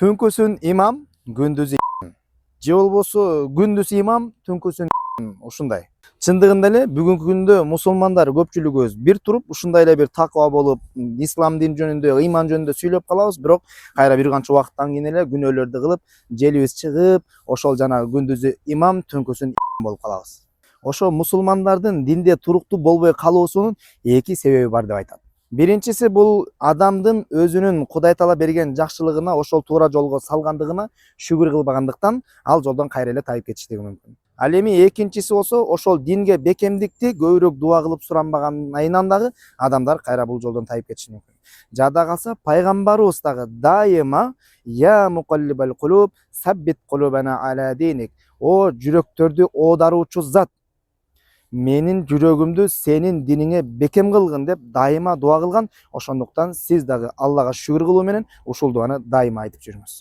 Түнкүсүн имам, күндүз же болбосо күндүз имам, түнкүсүн ушундай. Чындыгында эле бүгүнкү күндө мусулмандар көпчүлүгүбүз бир туруп ушундай эле бир такыба болуп, ислам дини жөнүндө, ыйман жөнүндө сүйлөп калабыз, бирок кайра бир канча убакыттан кийин эле күнөөлөрдү кылып, желибиз чыгып, ошол жанагы күндүзү имам, түнкүсүн болуп калабыз. Ошо мусулмандардын динде туруктуу болбой калуусунун эки себеби бар деп айтат. Биринчиси бул адамдын өзүнүн Кудай Таала берген жакшылыгына, ошол туура жолго салгандыгына шүгүр кылбагандыктан ал жолдон кайра эле тайып кетиштиги мүмкүн. Ал эми экинчиси болсо, ошол динге бекемдикти көбүрөөк дуа кылып суранбаганайынан дагы адамдар кайра бул жолдон тайып кетиши мүмкүн. Жада калса, пайгамбарыбыз дагы дайыма я мукаллибал кулуб саббит кулубана аля диник. О жүрөктөрдү оодаруучу зат, менин жүрөгүмдү сенин диниңе бекем кылгын деп дайыма дуа кылган. Ошондуктан сиз дагы Аллага шүгүр кылуу менен ушул дуаны дайыма айтып жүрүңүз.